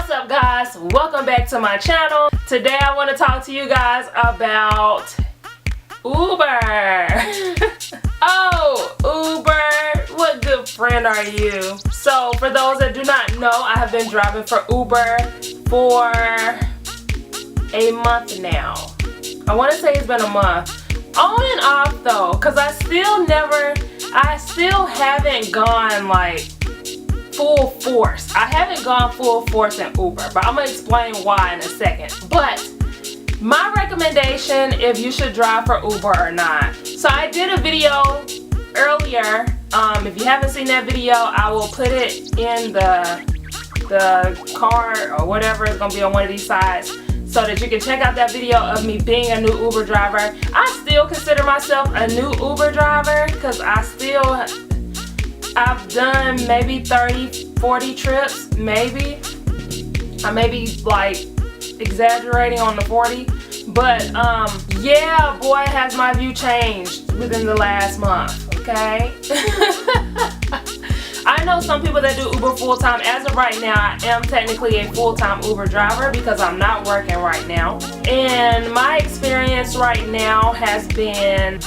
What's up, guys? Welcome back to my channel. Today I want to talk to you guys about Uber. Oh, Uber, what good friend are you? So for those that do not know, I have been driving for Uber for a month now. I want to say it's been a month. On and off though, because I still haven't gone like full force. I haven't gone full force in Uber, but I'm gonna explain why in a second. But my recommendation if you should drive for Uber or not. So I did a video earlier. If you haven't seen that video, I will put it in the card or whatever. It's gonna be on one of these sides, so that you can check out that video of me being a new Uber driver. I still consider myself a new Uber driver because I've done maybe 30-40 trips, maybe. I may be like exaggerating on the 40, but yeah, boy, has my view changed within the last month, okay? I know some people that do Uber full-time. As of right now, I am technically a full-time Uber driver because I'm not working right now. And my experience right now has been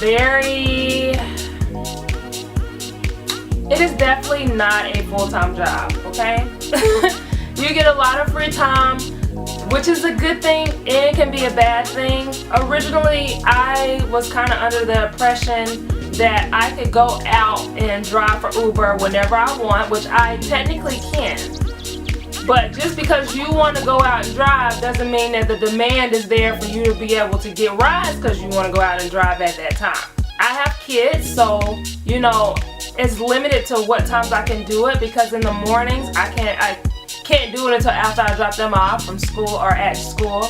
it is definitely not a full-time job, okay? You get a lot of free time, which is a good thing and can be a bad thing. Originally, I was kind of under the impression that I could go out and drive for Uber whenever I want, which I technically can. But just because you want to go out and drive doesn't mean that the demand is there for you to be able to get rides because you want to go out and drive at that time. I have kids, so you know, it's limited to what times I can do it, because in the mornings I can't do it until after I drop them off from school or at school.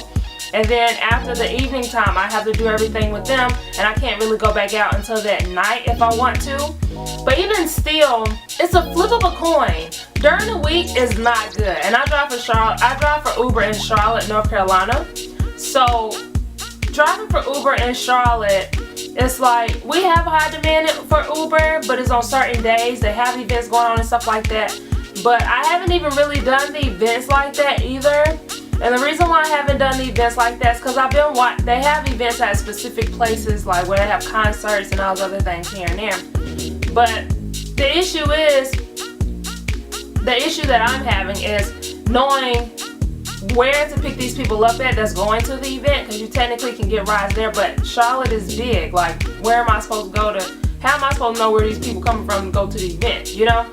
And then after the evening time, I have to do everything with them, and I can't really go back out until that night if I want to. But even still, it's a flip of a coin. During the week is not good. And I drive for Uber in Charlotte, North Carolina. So driving for Uber in Charlotte, it's like we have a high demand for Uber, but it's on certain days. They have events going on and stuff like that. But I haven't even really done the events like that either. And the reason why I haven't done the events like that is because they have events at specific places, like where they have concerts and all those other things here and there. But the issue that I'm having is knowing where to pick these people up at that's going to the event, because you technically can get rides there, but Charlotte is big. Like, where am I supposed to go to? How am I supposed to know where these people coming from to go to the event, you know?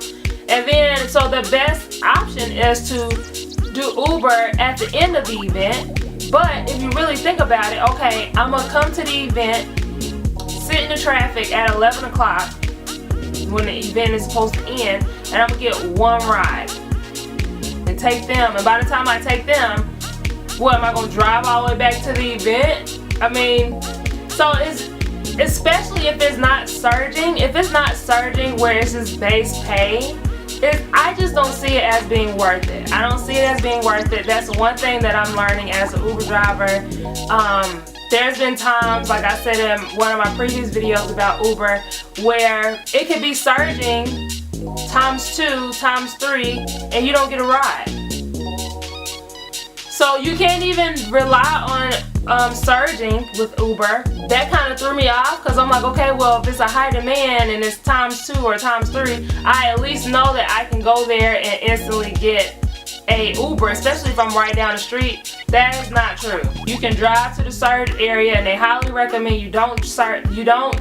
And then, so the best option is to do Uber at the end of the event. But if you really think about it, okay, I'm gonna come to the event, sit in the traffic at 11 o'clock when the event is supposed to end, and I'm gonna get one ride and take them. And by the time I take them, what, am I gonna drive all the way back to the event? I mean, so it's, especially if it's not surging. If it's not surging where it's just base pay, I just don't see it as being worth it. I don't see it as being worth it. That's one thing that I'm learning as an Uber driver. There's been times, like I said in one of my previous videos about Uber, where it could be surging ×2, ×3, and you don't get a ride. So you can't even rely on surging with Uber. That kind of threw me off, because I'm like, okay, well, if it's a high demand and it's ×2 or ×3, I at least know that I can go there and instantly get a Uber, especially if I'm right down the street. That is not true. You can drive to the surge area, and they highly recommend you don't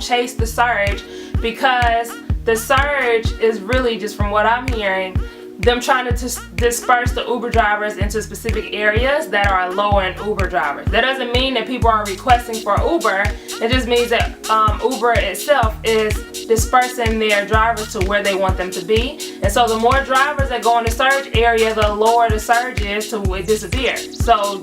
chase the surge, because the surge is really, just from what I'm hearing, them trying to disperse the Uber drivers into specific areas that are low-end Uber drivers. That doesn't mean that people are requesting for Uber. It just means that Uber itself is dispersing their drivers to where they want them to be. And so the more drivers that go in the surge area, the lower the surge is to it disappears. So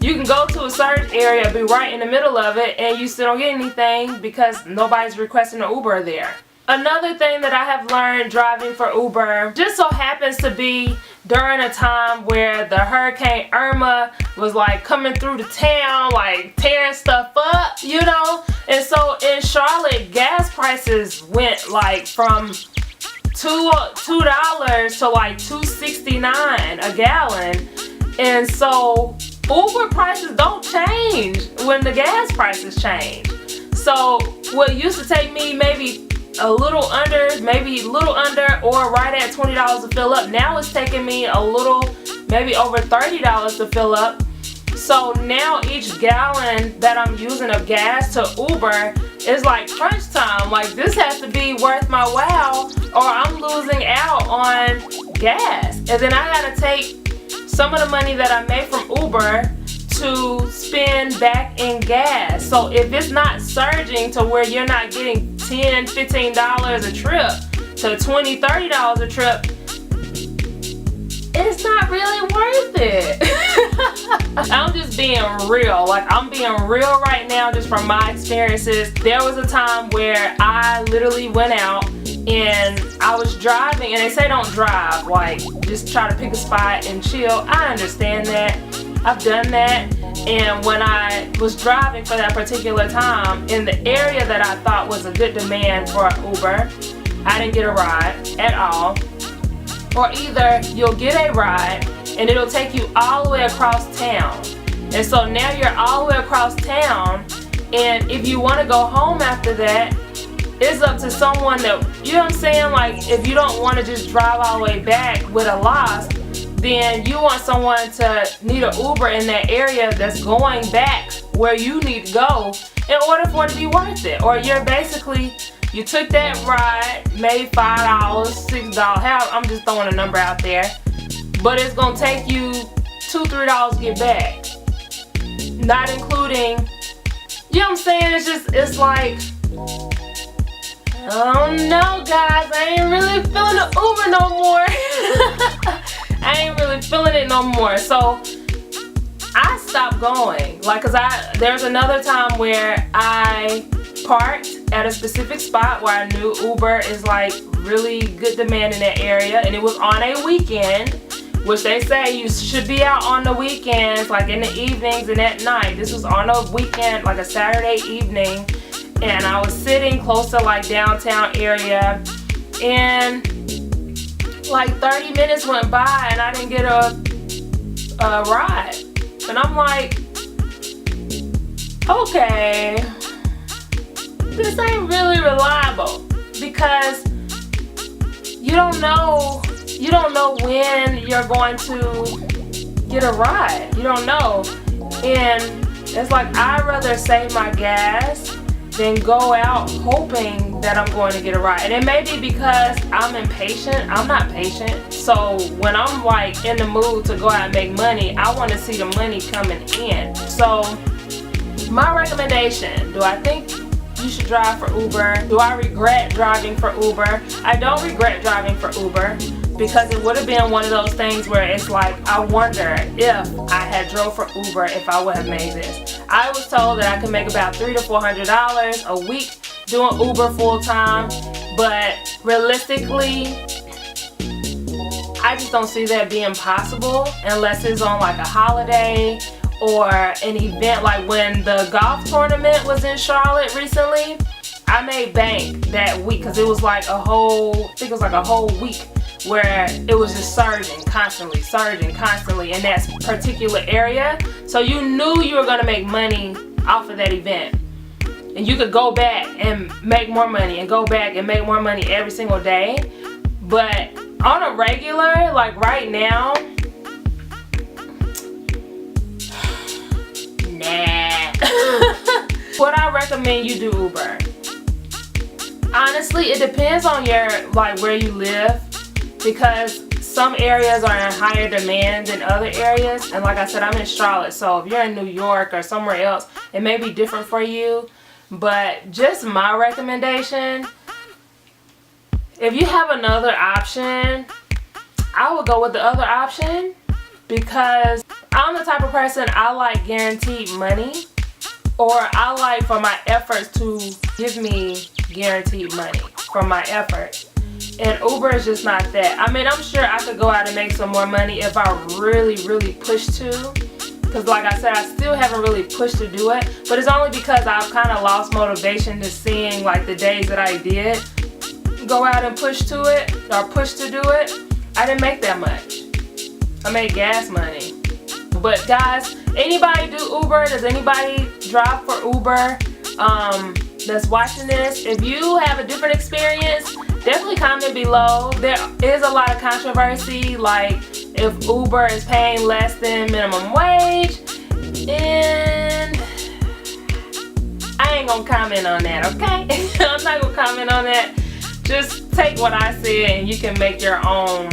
you can go to a surge area, be right in the middle of it, and you still don't get anything because nobody's requesting an Uber there. Another thing that I have learned driving for Uber just so happens to be during a time where the Hurricane Irma was like coming through the town, like tearing stuff up, you know? And so in Charlotte, gas prices went like from $2 to like $2.69 a gallon. And so Uber prices don't change when the gas prices change. So what used to take me maybe a little under, or right at $20 to fill up, now it's taking me a little, maybe over $30 to fill up. So now each gallon that I'm using of gas to Uber is like crunch time. Like, this has to be worth my while or I'm losing out on gas. And then I gotta take some of the money that I make from Uber to spend back in gas. So if it's not surging to where you're not getting $10, $15 a trip to $20, $30 a trip, it's not really worth it. I'm just being real. Like, I'm being real right now just from my experiences. There was a time where I literally went out and I was driving, and they say don't drive, like just try to pick a spot and chill. I understand that. I've done that. And when I was driving for that particular time in the area that I thought was a good demand for an Uber, I didn't get a ride at all. Or either you'll get a ride and it'll take you all the way across town. And so now you're all the way across town, and if you want to go home after that, it's up to someone that, you know what I'm saying? Like, if you don't want to just drive all the way back with a loss, then you want someone to need an Uber in that area that's going back where you need to go in order for it to be worth it. Or you're basically, you took that ride, made $5, $6, I'm just throwing a number out there, but it's gonna take you $2, $3 to get back. Not including, you know what I'm saying? It's like, I don't know, guys, I ain't really feeling the Uber no more. I ain't really feeling it no more. So I stopped going. Like, cause there's another time where I parked at a specific spot where I knew Uber is like really good demand in that area, and it was on a weekend, which they say you should be out on the weekends, like in the evenings and at night. This was on a weekend, like a Saturday evening, and I was sitting close to like downtown area, and like 30 minutes went by and I didn't get a ride. And I'm like, okay, this ain't really reliable, because you don't know when you're going to get a ride. You don't know. And it's like, I'd rather save my gas than go out hoping that I'm going to get a ride. And it may be because I'm impatient. I'm not patient. So when I'm like in the mood to go out and make money, I want to see the money coming in. So my recommendation, do I think you should drive for Uber? Do I regret driving for Uber? I don't regret driving for Uber, because it would have been one of those things where it's like, I wonder if I had drove for Uber if I would have made this. I was told that I could make about $300 to $400 a week doing Uber full time, but realistically, I just don't see that being possible unless it's on like a holiday or an event. Like when the golf tournament was in Charlotte recently, I made bank that week, because it was like I think it was like a whole week where it was just surging constantly in that particular area. So you knew you were gonna make money off of that event, and you could go back and make more money and go back and make more money every single day. But on a regular, like right now, nah. Would I recommend you do Uber? Honestly, it depends on where you live, because some areas are in higher demand than other areas. And like I said, I'm in Charlotte, so if you're in New York or somewhere else, it may be different for you. But just my recommendation, if you have another option, I would go with the other option, because I'm the type of person, I like guaranteed money, or I like for my efforts to give me guaranteed money from my effort. And Uber is just not that. I mean, I'm sure I could go out and make some more money if I really, really push to. Because like I said, I still haven't really pushed to do it. But it's only because I've kind of lost motivation to seeing like the days that I did go out and push to it, or push to do it. I didn't make that much. I made gas money. But guys, anybody do Uber? Does anybody drive for Uber that's watching this? If you have a different experience, definitely comment below. There is a lot of controversy, like if Uber is paying less than minimum wage, and I ain't gonna comment on that, okay? I'm not gonna comment on that. Just take what I said and you can make your own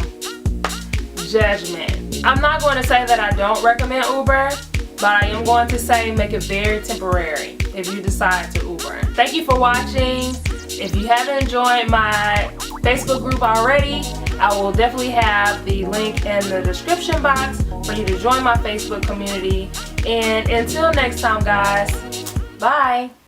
judgment. I'm not going to say that I don't recommend Uber, but I am going to say make it very temporary if you decide to Uber. Thank you for watching. If you haven't joined my Facebook group already, I will definitely have the link in the description box for you to join my Facebook community. And until next time, guys, bye.